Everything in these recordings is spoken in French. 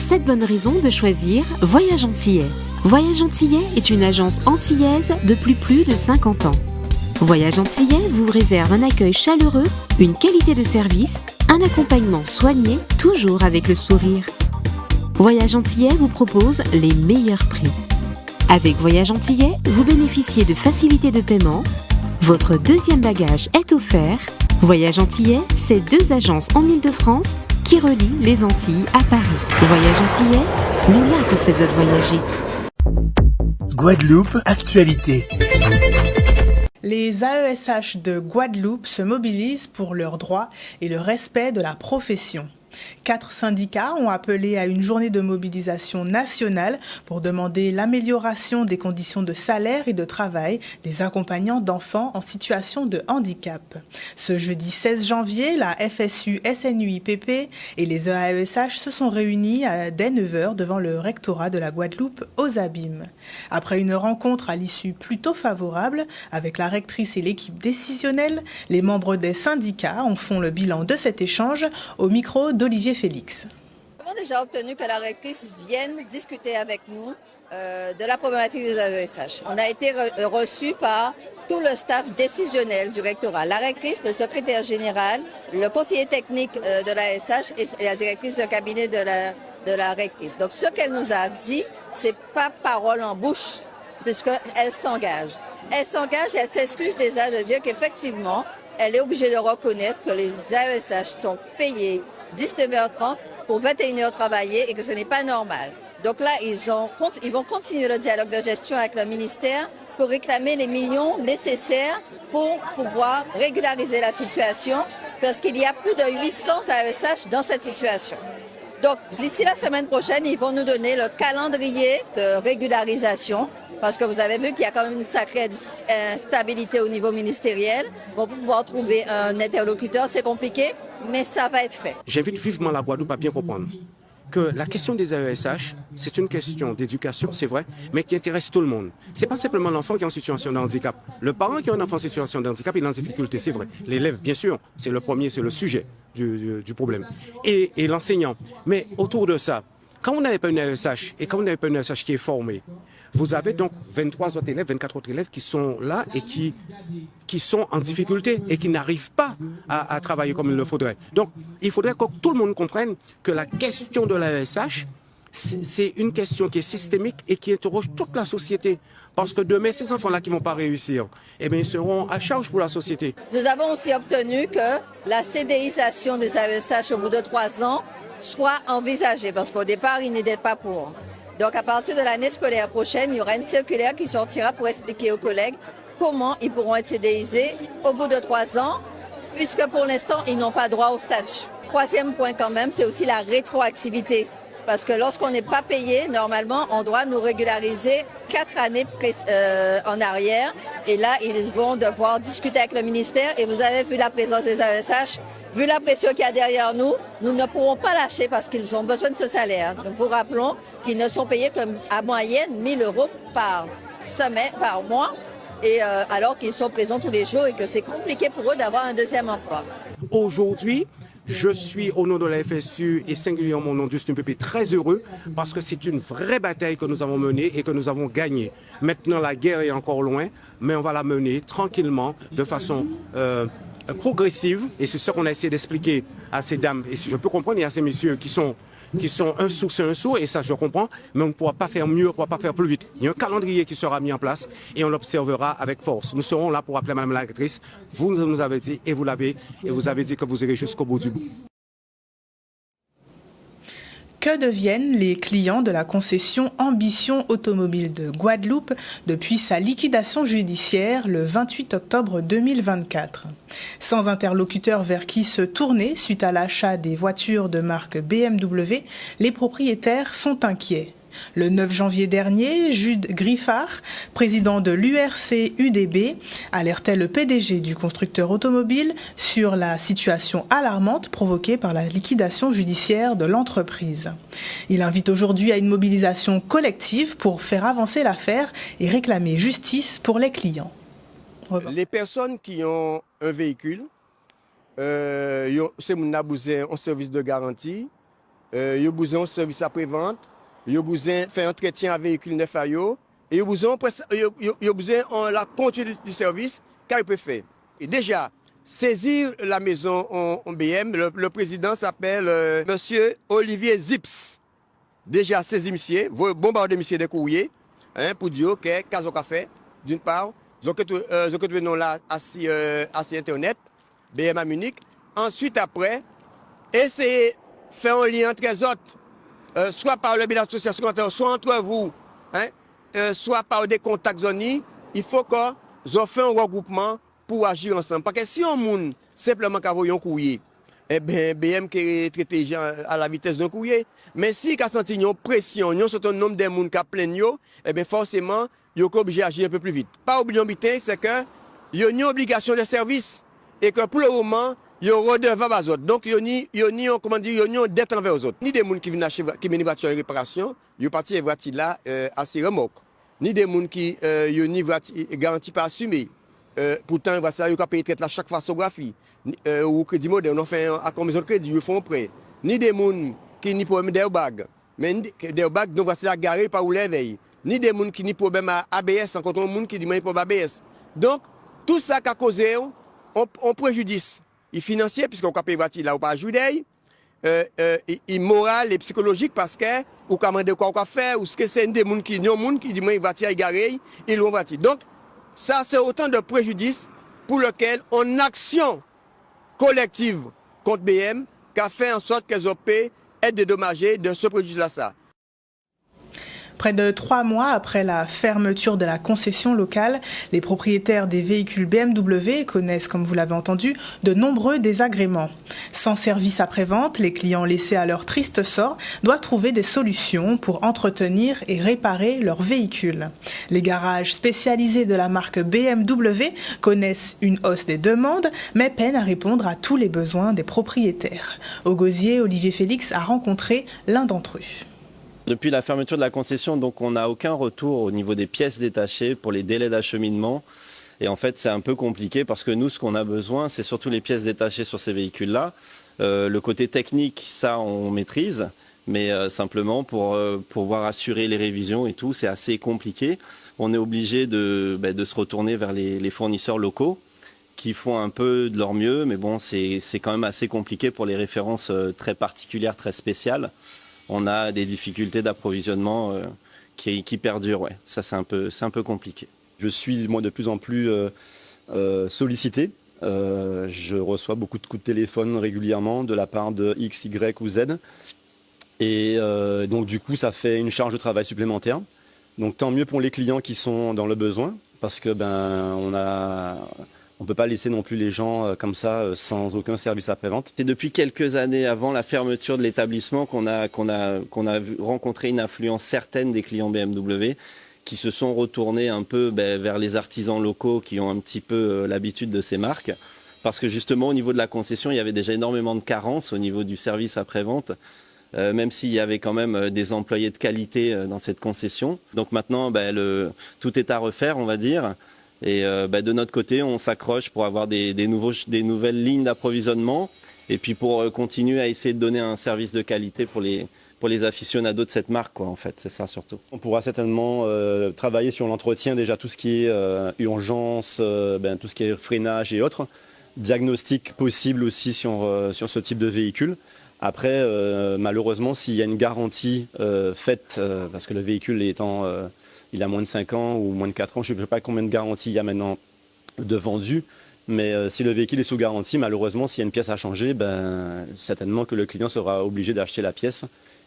7 bonnes raisons de choisir Voyage Antillais. Voyage Antillais est une agence antillaise depuis plus de 50 ans. Voyage Antillais vous réserve un accueil chaleureux, une qualité de service, un accompagnement soigné, toujours avec le sourire. Voyage Antillais vous propose les meilleurs prix. Avec Voyage Antillais, vous bénéficiez de facilités de paiement. Votre deuxième bagage est offert. Voyage Antillais, c'est 2 agences en Île-de-France qui relient les Antilles à Paris. Voyage Antillais, nous là vous faisons voyager. Guadeloupe, actualité. Les AESH de Guadeloupe se mobilisent pour leurs droits et le respect de la profession. 4 syndicats ont appelé à une journée de mobilisation nationale pour demander l'amélioration des conditions de salaire et de travail des accompagnants d'enfants en situation de handicap. Ce jeudi 16 janvier, la FSU SNUIPP et les AESH se sont réunis dès 9h devant le rectorat de la Guadeloupe aux Abîmes. Après une rencontre à l'issue plutôt favorable avec la rectrice et l'équipe décisionnelle, les membres des syndicats en font le bilan de cet échange au micro d'Olivier Félix. Nous avons déjà obtenu que la rectrice vienne discuter avec nous de la problématique des AESH. On a été reçus par tout le staff décisionnel du rectorat, la rectrice, le secrétaire général, le conseiller technique de l'AESH et la directrice de cabinet de la rectrice. Donc ce qu'elle nous a dit, c'est pas parole en bouche, puisqu'elle s'engage. Elle s'engage et elle s'excuse déjà de dire qu'effectivement, elle est obligée de reconnaître que les AESH sont payés 19h30 pour 21h travailler et que ce n'est pas normal. Donc là, ils vont continuer le dialogue de gestion avec le ministère pour réclamer les millions nécessaires pour pouvoir régulariser la situation parce qu'il y a plus de 800 AESH dans cette situation. Donc d'ici la semaine prochaine, ils vont nous donner le calendrier de régularisation parce que vous avez vu qu'il y a quand même une sacrée instabilité au niveau ministériel. Bon, pour pouvoir trouver un interlocuteur, c'est compliqué, mais ça va être fait. J'invite vivement la Guadeloupe à bien comprendre que la question des AESH, c'est une question d'éducation, c'est vrai, mais qui intéresse tout le monde. Ce n'est pas simplement l'enfant qui est en situation de handicap. Le parent qui a un enfant en situation de handicap, il est en difficulté, c'est vrai. L'élève, bien sûr, c'est le premier, c'est le sujet du problème. Et l'enseignant. Mais autour de ça, quand vous n'avez pas une AESH et quand vous n'avez pas une AESH qui est formée, vous avez donc 23 autres élèves, 24 autres élèves qui sont là et qui sont en difficulté et qui n'arrivent pas à travailler comme il le faudrait. Donc, il faudrait que tout le monde comprenne que la question de l'AESH, c'est une question qui est systémique et qui interroge toute la société. Parce que demain, ces enfants-là qui ne vont pas réussir, eh bien, ils seront à charge pour la société. Nous avons aussi obtenu que la CDIsation des AESH au bout de 3 ans soit envisagée, parce qu'au départ, ils n'étaient pas pour. Donc, à partir de l'année scolaire prochaine, il y aura une circulaire qui sortira pour expliquer aux collègues comment ils pourront être CDIsés au bout de 3 ans, puisque pour l'instant, ils n'ont pas droit au statut. 3e point quand même, c'est aussi la rétroactivité. Parce que lorsqu'on n'est pas payé, normalement, on doit nous régulariser 4 années en arrière. Et là, ils vont devoir discuter avec le ministère. Et vous avez vu la présence des AESH. Vu la pression qu'il y a derrière nous, nous ne pourrons pas lâcher parce qu'ils ont besoin de ce salaire. Nous vous rappelons qu'ils ne sont payés qu'à moyenne 1 000 € par semaine, par mois, et alors qu'ils sont présents tous les jours et que c'est compliqué pour eux d'avoir un deuxième emploi. Aujourd'hui, je suis au nom de la FSU et singulièrement au nom du SNUIPP très heureux parce que c'est une vraie bataille que nous avons menée et que nous avons gagnée. Maintenant, la guerre est encore loin, mais on va la mener tranquillement, de façon progressive. Et c'est ce qu'on a essayé d'expliquer à ces dames. Et je peux comprendre, il y a ces messieurs qui sont un sou, c'est un sou, et ça je comprends, mais on ne pourra pas faire mieux, on ne pourra pas faire plus vite. Il y a un calendrier qui sera mis en place et on l'observera avec force. Nous serons là pour appeler Madame la rectrice. Vous nous avez dit, et vous avez dit que vous irez jusqu'au bout du bout. Que deviennent les clients de la concession Ambition Automobile de Guadeloupe depuis sa liquidation judiciaire le 28 octobre 2024 ? Sans interlocuteur vers qui se tourner suite à l'achat des voitures de marque BMW, les propriétaires sont inquiets. Le 9 janvier dernier, Jude Griffard, président de l'URC-UDB, alertait le PDG du constructeur automobile sur la situation alarmante provoquée par la liquidation judiciaire de l'entreprise. Il invite aujourd'hui à une mobilisation collective pour faire avancer l'affaire et réclamer justice pour les clients. Les personnes qui ont un véhicule, c'est un service de garantie. ils ont besoin de service après-vente, ils ont besoin de faire entretien avec véhicule neuf à eux, et ils ont besoin de la continuité du service qu'ils peuvent faire. Et déjà, saisir la maison en BM, le président s'appelle Monsieur Olivier Zips. Déjà saisi monsieur, vous bombardez monsieur des courriers pour dire que qu'est-ce qu'on fait d'une part, je venons là assis internet, BM à Munich. Ensuite après, essayez de faire un lien entre les autres, soit par le bilan d'association, soit entre vous, soit par des contacts zones. Il faut qu'on fasse un regroupement pour agir ensemble. Parce que si on monde simplement qu'envoyer un courrier, eh bien, BM qui est traité à la vitesse d'un courrier. Mais si on a senti une pression, un certain nombre de gens qui plaignent, eh bien, forcément, ils sont obligés d'agir un peu plus vite. Pas oublier, c'est que il y a une obligation de service et que pour le moment, ils sont redevables aux autres. Donc, il y a une dette envers les autres. Ni des gens qui viennent acheter une voiture en réparation, ils sont partis voiture là assez remorque. Ni des gens qui ont une garantie pas assumée. Pourtant, ils vont payer traite à chaque fois photographie. Ou crédit moderne, on fait à commission de crédit, ils font prêt. Ni des gens qui n'ont pas problème d'airbag. Mais des airbags, nous voici garés par où les veilles. Ni des gens qui n'ont pas problème à ABS, en contre un monde qui dit qu'il pas ABS. Donc, tout ça qui a causé un préjudice financier, puisqu'on peut payer voiture là ou pas juillet, moral et psychologique, parce que ou comment de quoi on faire, ou ce que c'est des gens qui disent qu'il voiture est garée, ils l'ont voiture. Donc, ça, c'est autant de préjudices pour lesquels on action collective contre BM qui a fait en sorte qu'elles ont pu être dédommagées de ce préjudice-là. Ça. Près de 3 mois après la fermeture de la concession locale, les propriétaires des véhicules BMW connaissent, comme vous l'avez entendu, de nombreux désagréments. Sans service après-vente, les clients laissés à leur triste sort doivent trouver des solutions pour entretenir et réparer leurs véhicules. Les garages spécialisés de la marque BMW connaissent une hausse des demandes, mais peinent à répondre à tous les besoins des propriétaires. Au Gosier, Olivier Félix a rencontré l'un d'entre eux. Depuis la fermeture de la concession, donc on n'a aucun retour au niveau des pièces détachées pour les délais d'acheminement. Et en fait, c'est un peu compliqué parce que nous, ce qu'on a besoin, c'est surtout les pièces détachées sur ces véhicules-là. Le côté technique, ça, on maîtrise. Mais simplement, pour pouvoir assurer les révisions et tout, c'est assez compliqué. On est obligé de se retourner vers les fournisseurs locaux qui font un peu de leur mieux. Mais bon, c'est quand même assez compliqué pour les références très particulières, très spéciales. On a des difficultés d'approvisionnement qui perdurent. Ouais. Ça, c'est un peu compliqué. Je suis, moi, de plus en plus sollicité. Je reçois beaucoup de coups de téléphone régulièrement de la part de X, Y ou Z. Et donc, du coup, ça fait une charge de travail supplémentaire. Donc, tant mieux pour les clients qui sont dans le besoin, parce que on ne peut pas laisser non plus les gens comme ça sans aucun service après-vente. C'est depuis quelques années avant la fermeture de l'établissement qu'on a rencontré une affluence certaine des clients BMW qui se sont retournés un peu vers les artisans locaux qui ont un petit peu l'habitude de ces marques. Parce que justement au niveau de la concession, il y avait déjà énormément de carences au niveau du service après-vente. Même s'il y avait quand même des employés de qualité dans cette concession. Donc maintenant, tout est à refaire, on va dire. Et de notre côté, on s'accroche pour avoir des nouvelles lignes d'approvisionnement et puis pour continuer à essayer de donner un service de qualité pour les aficionados de cette marque, quoi, en fait. C'est ça surtout. On pourra certainement travailler sur l'entretien, déjà tout ce qui est urgence, tout ce qui est freinage et autres. Diagnostic possible aussi sur ce type de véhicule. Après, malheureusement, s'il y a une garantie faite, parce que le véhicule étant... il a moins de 5 ans ou moins de 4 ans, je ne sais pas combien de garanties il y a maintenant de vendus, mais si le véhicule est sous garantie, malheureusement, s'il y a une pièce à changer, certainement que le client sera obligé d'acheter la pièce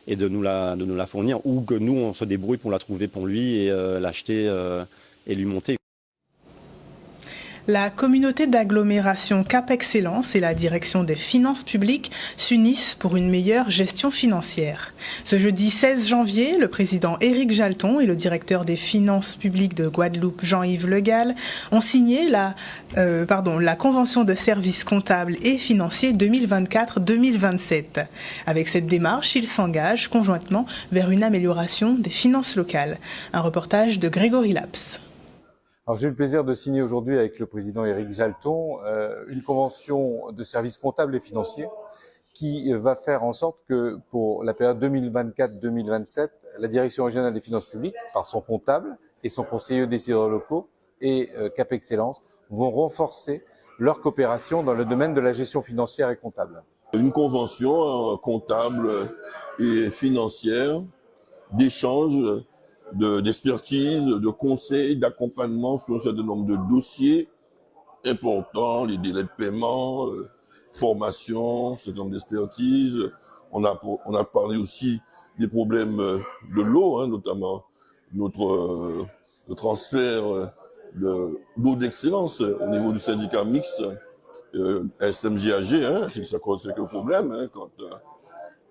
et de nous la fournir, ou que nous, on se débrouille pour la trouver pour lui et l'acheter et lui monter. La communauté d'agglomération Cap Excellence et la direction des finances publiques s'unissent pour une meilleure gestion financière. Ce jeudi 16 janvier, le président Éric Jalton et le directeur des finances publiques de Guadeloupe, Jean-Yves Le Gall, ont signé la convention de services comptables et financiers 2024-2027. Avec cette démarche, ils s'engagent conjointement vers une amélioration des finances locales. Un reportage de Grégory Laps. Alors, j'ai eu le plaisir de signer aujourd'hui avec le président Éric Jalton une convention de services comptables et financiers qui va faire en sorte que pour la période 2024-2027, la Direction régionale des finances publiques, par son comptable et son conseiller décideurs locaux et Cap Excellence, vont renforcer leur coopération dans le domaine de la gestion financière et comptable. Une convention comptable et financière d'échange, d'expertise, de conseils, d'accompagnement sur un certain nombre de dossiers importants, les délais de paiement, formation, un certain nombre d'expertise. On a parlé aussi des problèmes de l'eau, notamment le transfert de l'eau d'excellence au niveau du syndicat mixte SMJAG, ça cause quelques problèmes quant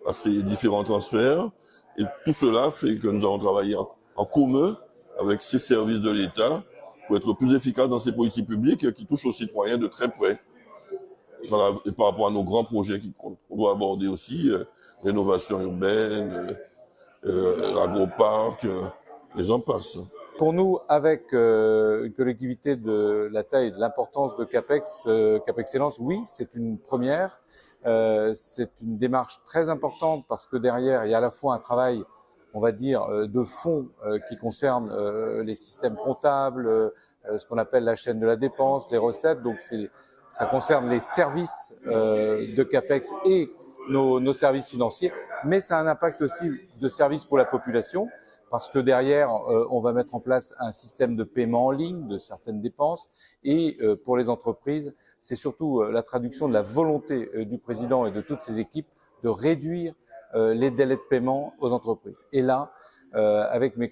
à ces différents transferts. Et tout cela fait que nous avons travaillé en commun avec ces services de l'État pour être plus efficaces dans ces politiques publiques qui touchent aux citoyens de très près. Et par rapport à nos grands projets qu'on doit aborder aussi, rénovation urbaine, l'agroparc, et j'en passe. Pour nous, avec une collectivité de la taille et de l'importance de Cap Excellence, oui, c'est une première. C'est une démarche très importante parce que derrière, il y a à la fois un travail, on va dire, de fond qui concerne les systèmes comptables, ce qu'on appelle la chaîne de la dépense, les recettes. Donc, ça concerne les services de CAPEX et nos services financiers, mais ça a un impact aussi de service pour la population. Parce que derrière, on va mettre en place un système de paiement en ligne de certaines dépenses. Et pour les entreprises, c'est surtout la traduction de la volonté du président et de toutes ses équipes de réduire les délais de paiement aux entreprises. Et là, avec mon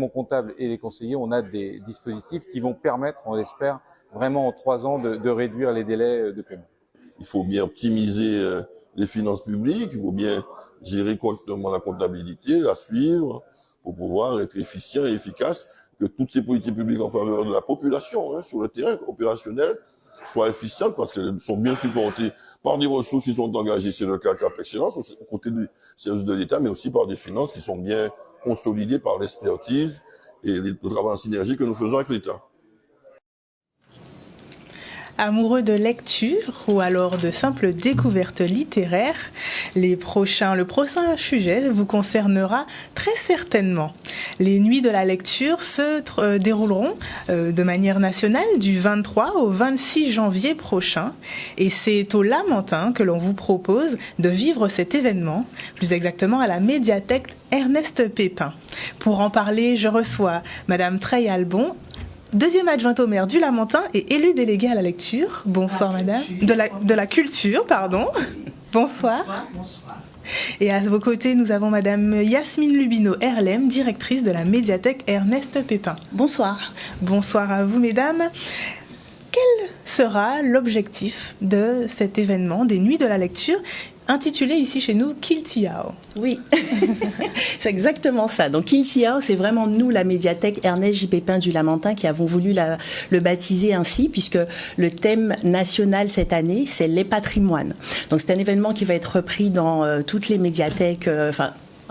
comptable et les conseillers, on a des dispositifs qui vont permettre, on l'espère, vraiment en 3 ans de réduire les délais de paiement. Il faut bien optimiser les finances publiques, il faut bien gérer correctement la comptabilité, la suivre, pour pouvoir être efficient et efficace, que toutes ces politiques publiques en faveur de la population, sur le terrain opérationnel, soient efficientes parce qu'elles sont bien supportées par des ressources qui sont engagées, c'est le cas Cap Excellence, aux côtés du service de l'État, mais aussi par des finances qui sont bien consolidées par l'expertise et le travail en synergie que nous faisons avec l'État. Amoureux de lecture ou alors de simples découvertes littéraires, le prochain sujet vous concernera très certainement. Les nuits de la lecture se dérouleront de manière nationale du 23 au 26 janvier prochain et c'est au Lamentin que l'on vous propose de vivre cet événement, plus exactement à la médiathèque Ernest Pépin. Pour en parler, je reçois Madame Treille Albon, deuxième adjointe au maire du Lamentin et élue déléguée à la lecture. Bonsoir madame. De la culture, pardon. Bonsoir. Bonsoir. Et à vos côtés, nous avons madame Yasmine Lubino-Erlem, directrice de la médiathèque Ernest Pépin. Bonsoir. Bonsoir à vous mesdames. Quel sera l'objectif de cet événement des Nuits de la lecture intitulé ici chez nous Kiltiao? Oui, c'est exactement ça. Donc Kiltiao, c'est vraiment nous, la médiathèque Ernest J. Pépin du Lamentin, qui avons voulu le baptiser ainsi, puisque le thème national cette année, c'est les patrimoines. Donc c'est un événement qui va être repris dans toutes les médiathèques,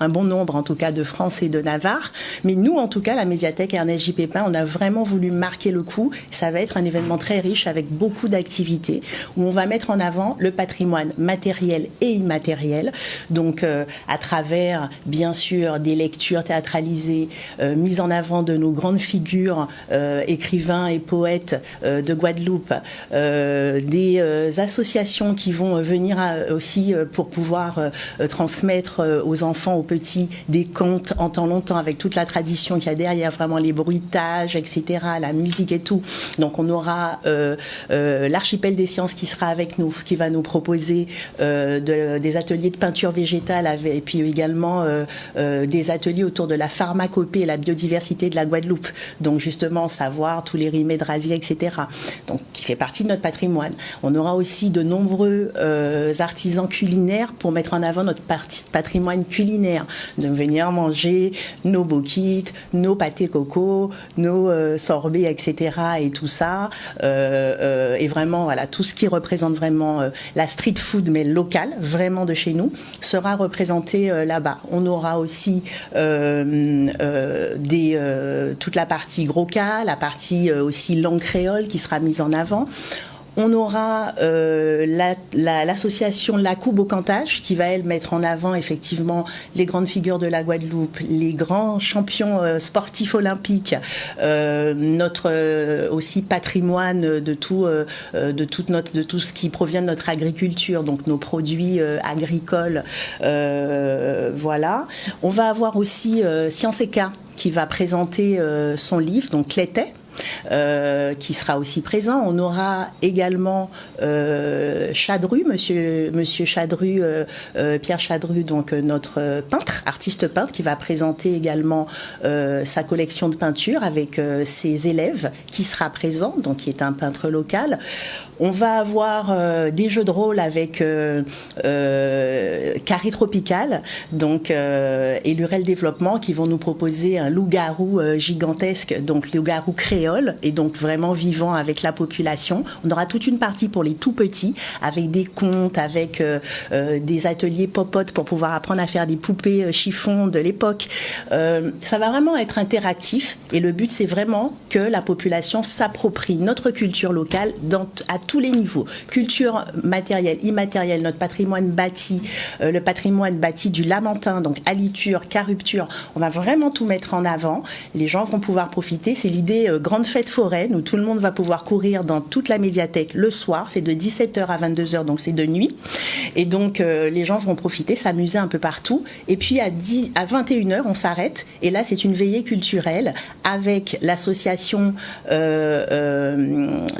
un bon nombre en tout cas de France et de Navarre. Mais nous, en tout cas, la médiathèque Ernest J. Pépin, on a vraiment voulu marquer le coup. Ça va être un événement très riche avec beaucoup d'activités où on va mettre en avant le patrimoine matériel et immatériel. Donc, à travers, bien sûr, des lectures théâtralisées, mise en avant de nos grandes figures, écrivains et poètes de Guadeloupe, des associations qui vont venir aussi pour pouvoir transmettre aux enfants, aux petits, des contes en temps longtemps avec toute la tradition qu'il y a derrière, vraiment les bruitages, etc., la musique et tout. Donc on aura l'archipel des sciences qui sera avec nous, qui va nous proposer des ateliers de peinture végétale et puis également des ateliers autour de la pharmacopée et la biodiversité de la Guadeloupe. Donc justement savoir tous les rimets de rasier, etc. Donc qui fait partie de notre patrimoine. On aura aussi de nombreux artisans culinaires pour mettre en avant notre patrimoine culinaire, de venir manger nos boquites, nos pâtés coco, nos sorbets, etc. et tout ça. Et vraiment, voilà, tout ce qui représente vraiment la street food, mais locale, vraiment de chez nous, sera représenté là-bas. On aura aussi toute la partie gros cas, la partie aussi langue créole qui sera mise en avant. On aura l'association La Coupe au Cantage qui va, elle, mettre en avant effectivement les grandes figures de la Guadeloupe, les grands champions sportifs olympiques, notre aussi patrimoine de tout ce qui provient de notre agriculture, donc nos produits agricoles. Voilà. On va avoir aussi Science et Cas qui va présenter son livre, donc Clétet. Qui sera aussi présent. On aura également Chadru, Monsieur Chadru, Pierre Chadru, donc notre peintre, artiste peintre, qui va présenter également sa collection de peinture avec ses élèves, qui sera présent, donc qui est un peintre local. On va avoir des jeux de rôle avec Carré Tropical, donc et Lurel Développement, qui vont nous proposer un loup-garou gigantesque, donc loup-garou créole, et donc vraiment vivant avec la population. On aura toute une partie pour les tout petits, avec des contes, avec des ateliers popotes pour pouvoir apprendre à faire des poupées chiffon de l'époque. Ça va vraiment être interactif, et le but c'est vraiment que la population s'approprie notre culture locale à tous les niveaux. Culture matérielle, immatérielle, notre patrimoine bâti, le patrimoine bâti du Lamentin, donc aliture, carrupture. On va vraiment tout mettre en avant. Les gens vont pouvoir profiter. C'est l'idée grande fête foraine où tout le monde va pouvoir courir dans toute la médiathèque le soir. C'est de 17h à 22h, donc c'est de nuit. Et donc les gens vont profiter, s'amuser un peu partout. Et puis à 21h, on s'arrête. Et là, c'est une veillée culturelle avec l'association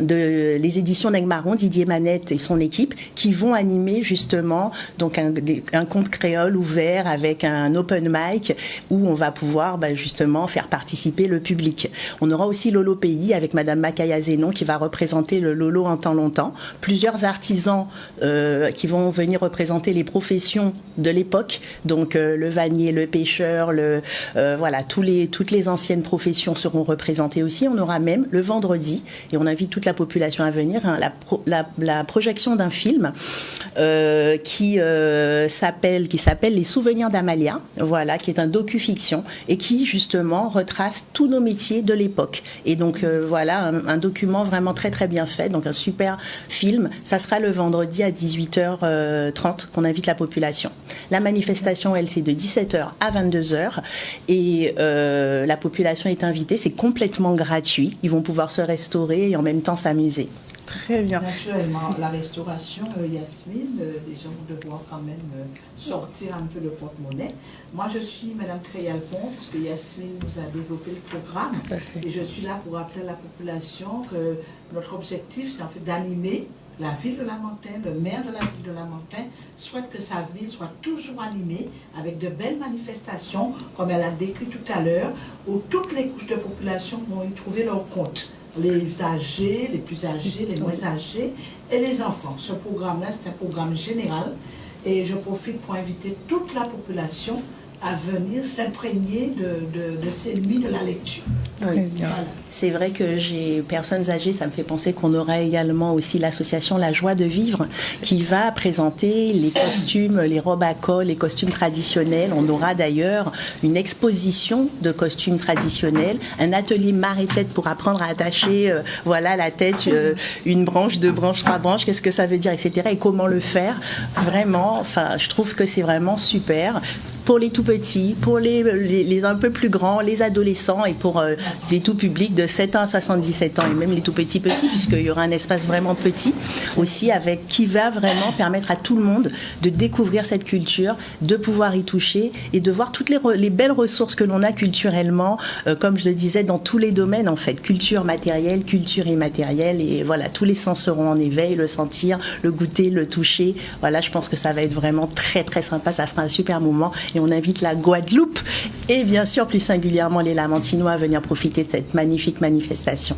les éditions Negmaron, Didier Manette et son équipe, qui vont animer justement donc un conte créole ouvert avec un open mic où on va pouvoir justement faire participer le public. On aura aussi Lolo Pays avec Madame Makaya Zénon qui va représenter le Lolo en temps longtemps. Plusieurs artisans qui vont venir représenter les professions de l'époque, donc le vannier, le pêcheur, voilà, toutes les anciennes professions seront représentées aussi. On aura même le vendredi, et on invite toute la population à venir, la projection d'un film qui s'appelle Les Souvenirs d'Amalia, voilà, qui est un docu-fiction et qui justement retrace tous nos métiers de l'époque. Et donc voilà, un document vraiment très très bien fait, donc un super film. Ça sera le vendredi à 18h30 qu'on invite la population. La manifestation, elle, c'est de 17h à 22h, et la population est invitée, c'est complètement gratuit. Ils vont pouvoir se restaurer et en même temps s'amuser. Très bien. Naturellement, la restauration, Yasmine, les gens vont devoir quand même sortir un peu le porte-monnaie. Moi, je suis Madame Créalpont, parce que Yasmine nous a développé le programme. Et je suis là pour rappeler à la population que notre objectif, c'est en fait d'animer la ville de Lamentin, le maire de la ville de Lamentin souhaite que sa ville soit toujours animée avec de belles manifestations, comme elle a décrit tout à l'heure, où toutes les couches de population vont y trouver leur compte. Les âgés, les plus âgés, les moins âgés et les enfants. Ce programme-là, c'est un programme général, et je profite pour inviter toute la population à venir s'imprégner de ces nuits de la lecture. Oui. Voilà. C'est vrai que j'ai personnes âgées, ça me fait penser qu'on aura également aussi l'association La Joie de Vivre qui va présenter les costumes, les robes à col, les costumes traditionnels. On aura d'ailleurs une exposition de costumes traditionnels, un atelier marée-tête pour apprendre à attacher voilà, la tête, une branche, deux branches, trois branches, qu'est-ce que ça veut dire, etc. et comment le faire. Vraiment, enfin, je trouve que c'est vraiment super. Pour les tout petits, pour les un peu plus grands, les adolescents, et pour les tout publics de 7 ans à 77 ans, et même les tout petits, puisqu'il y aura un espace vraiment petit aussi, avec qui va vraiment permettre à tout le monde de découvrir cette culture, de pouvoir y toucher et de voir toutes les belles ressources que l'on a culturellement, comme je le disais, dans tous les domaines en fait, culture matérielle, culture immatérielle, et voilà, tous les sens seront en éveil, le sentir, le goûter, le toucher. Voilà, je pense que ça va être vraiment très très sympa, ça sera un super moment. Et on invite la Guadeloupe et bien sûr plus singulièrement les Lamentinois à venir profiter de cette magnifique manifestation.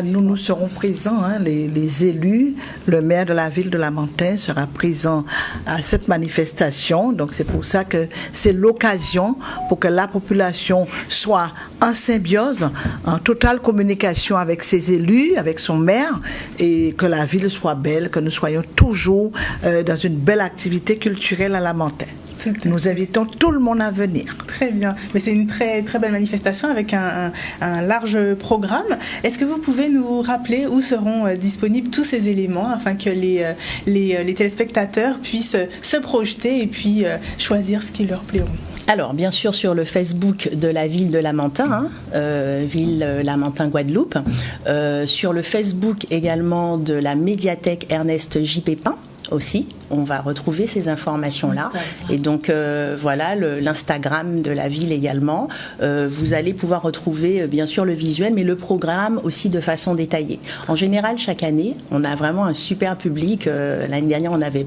Nous serons présents, hein, les élus, le maire de la ville de Lamentin sera présent à cette manifestation. Donc c'est pour ça que c'est l'occasion pour que la population soit en symbiose, en totale communication avec ses élus, avec son maire, et que la ville soit belle, que nous soyons toujours dans une belle activité culturelle à Lamentin. Nous invitons tout le monde à venir. Très bien, mais c'est une très, très belle manifestation avec un large programme. Est-ce que vous pouvez nous rappeler où seront disponibles tous ces éléments afin que les téléspectateurs puissent se projeter et puis choisir ce qui leur plairont? Alors, bien sûr, sur le Facebook de la ville de Lamentin, ville Lamentin Guadeloupe, sur le Facebook également de la médiathèque Ernest J. Pépin aussi, on va retrouver ces informations-là. Et donc, voilà, l'Instagram de la ville également. Vous allez pouvoir retrouver, bien sûr, le visuel, mais le programme aussi de façon détaillée. En général, chaque année, on a vraiment un super public. L'année dernière, on avait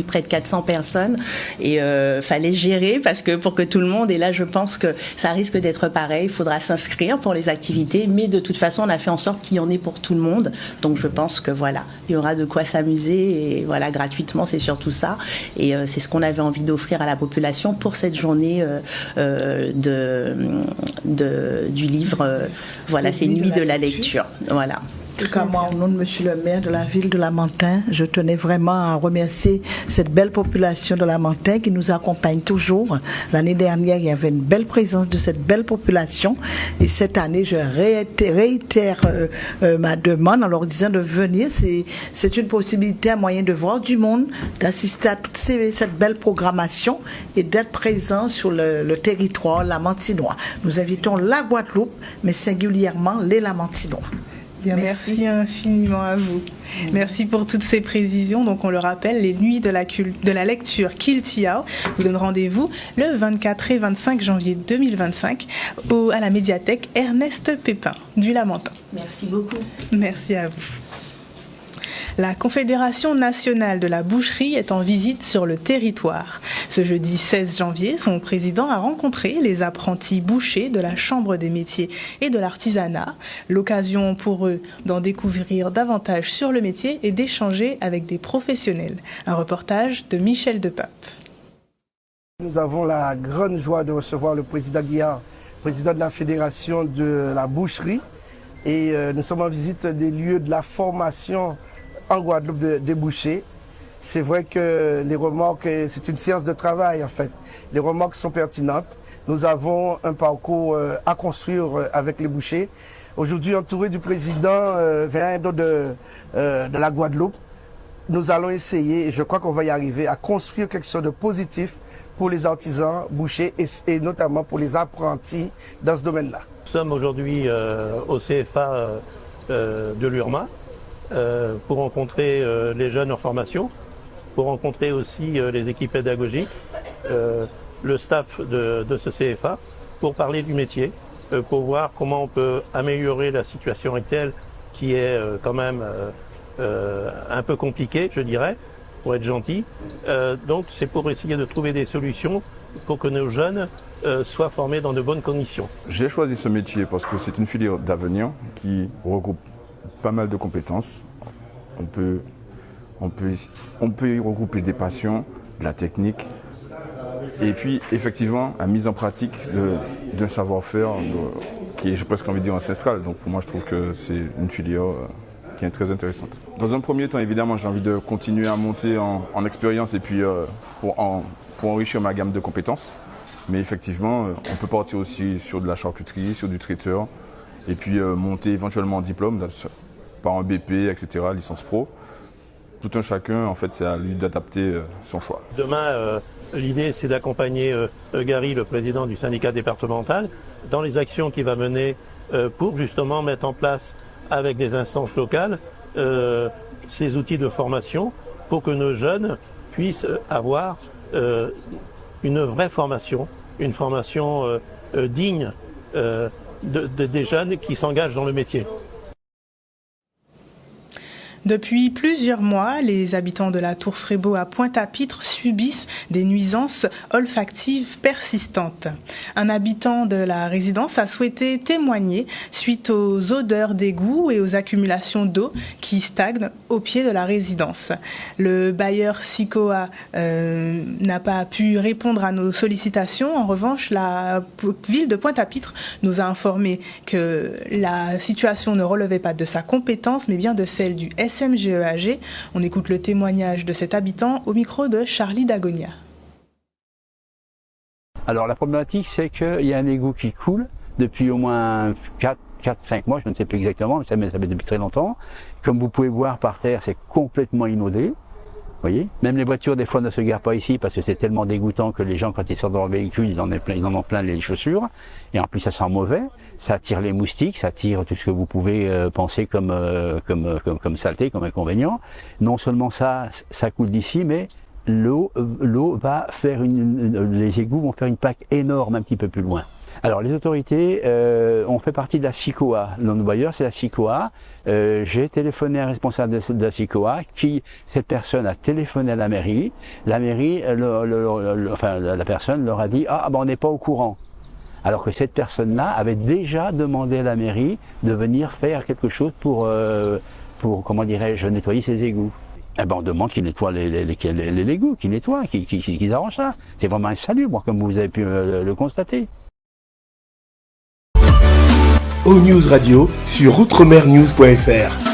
près de 400 personnes et fallait gérer parce que pour que tout le monde, et là, je pense que ça risque d'être pareil, il faudra s'inscrire pour les activités, mais de toute façon, on a fait en sorte qu'il y en ait pour tout le monde. Donc, je pense que voilà, il y aura de quoi s'amuser et voilà, gratuitement, c'est surtout ça. Et c'est ce qu'on avait envie d'offrir à la population pour cette journée du livre. Voilà, c'est Nuit de la lecture. Voilà. En tout cas, moi, au nom de Monsieur le maire de la ville de Lamentin, je tenais vraiment à remercier cette belle population de Lamentin qui nous accompagne toujours. L'année dernière, il y avait une belle présence de cette belle population. Et cette année, je réitère ma demande en leur disant de venir. C'est une possibilité, un moyen de voir du monde, d'assister à toute cette belle programmation et d'être présent sur le territoire lamentinois. Nous invitons la Guadeloupe, mais singulièrement les Lamentinois. Bien, merci infiniment à vous. Merci pour toutes ces précisions. Donc on le rappelle, les nuits de la lecture Kiltiao vous donnent rendez-vous le 24 et 25 janvier 2025 à la médiathèque Ernest Pépin du Lamentin. Merci beaucoup. Merci à vous. La Confédération nationale de la boucherie est en visite sur le territoire. Ce jeudi 16 janvier, son président a rencontré les apprentis bouchers de la Chambre des métiers et de l'artisanat. L'occasion pour eux d'en découvrir davantage sur le métier et d'échanger avec des professionnels. Un reportage de Michel Depape. Nous avons la grande joie de recevoir le président Guillard, président de la Fédération de la boucherie. Et nous sommes en visite des lieux de la formation en Guadeloupe des bouchers. C'est vrai que les remarques, c'est une séance de travail en fait. Les remarques sont pertinentes. Nous avons un parcours à construire avec les bouchers. Aujourd'hui, entouré du président Vérin de la Guadeloupe, nous allons essayer, et je crois qu'on va y arriver, à construire quelque chose de positif pour les artisans bouchers et notamment pour les apprentis dans ce domaine-là. Nous sommes aujourd'hui au CFA de l'URMA pour rencontrer les jeunes en formation, pour rencontrer aussi les équipes pédagogiques, le staff de ce CFA, pour parler du métier, pour voir comment on peut améliorer la situation actuelle qui est quand même un peu compliquée, je dirais, pour être gentil. Donc c'est pour essayer de trouver des solutions pour que nos jeunes soient formés dans de bonnes conditions. J'ai choisi ce métier parce que c'est une filière d'avenir qui regroupe pas mal de compétences. On peut y regrouper des passions, de la technique et puis effectivement la mise en pratique d'un savoir-faire qui est, j'ai presque envie de dire, ancestral. Donc pour moi, je trouve que c'est une filière qui est très intéressante. Dans un premier temps, évidemment, j'ai envie de continuer à monter en expérience et puis pour enrichir ma gamme de compétences. Mais effectivement, on peut partir aussi sur de la charcuterie, sur du traiteur, et puis monter éventuellement en diplôme, par un BP, etc., licence pro. Tout un chacun, en fait, c'est à lui d'adapter son choix. Demain, l'idée, c'est d'accompagner Gary, le président du syndicat départemental, dans les actions qu'il va mener pour justement mettre en place, avec des instances locales, ces outils de formation pour que nos jeunes puissent avoir une vraie formation, une formation digne des jeunes qui s'engagent dans le métier. Depuis plusieurs mois, les habitants de la Tour Frébeau à Pointe-à-Pitre subissent des nuisances olfactives persistantes. Un habitant de la résidence a souhaité témoigner suite aux odeurs d'égout et aux accumulations d'eau qui stagnent au pied de la résidence. Le bailleur SICOA n'a pas pu répondre à nos sollicitations. En revanche, la ville de Pointe-à-Pitre nous a informé que la situation ne relevait pas de sa compétence, mais bien de celle du SMGEAG. On écoute le témoignage de cet habitant au micro de Charlie Dagonia. Alors la problématique, c'est qu'il y a un égout qui coule depuis au moins 4-5 mois, je ne sais plus exactement, mais ça fait depuis très longtemps. Comme vous pouvez voir par terre, c'est complètement inondé. Vous voyez, même les voitures, des fois, ne se garent pas ici parce que c'est tellement dégoûtant que les gens, quand ils sortent dans leur véhicule, ils en ont plein les chaussures. Et en plus, ça sent mauvais. Ça attire les moustiques, ça attire tout ce que vous pouvez penser comme saleté, comme inconvénient. Non seulement ça coule d'ici, mais l'eau va faire les égouts vont faire une plaque énorme un petit peu plus loin. Alors les autorités ont fait partie de la SICOA. Le bailleur, c'est la SICOA. J'ai téléphoné à un responsable de la SICOA cette personne a téléphoné à la mairie. La mairie, la personne leur a dit on n'est pas au courant. Alors que cette personne-là avait déjà demandé à la mairie de venir faire quelque chose pour comment dirais-je, nettoyer ses égouts. On demande qu'ils nettoient les égouts, qu'ils arrangent ça. C'est vraiment insalubre, comme vous avez pu le constater. O-News Radio sur outremernews.fr.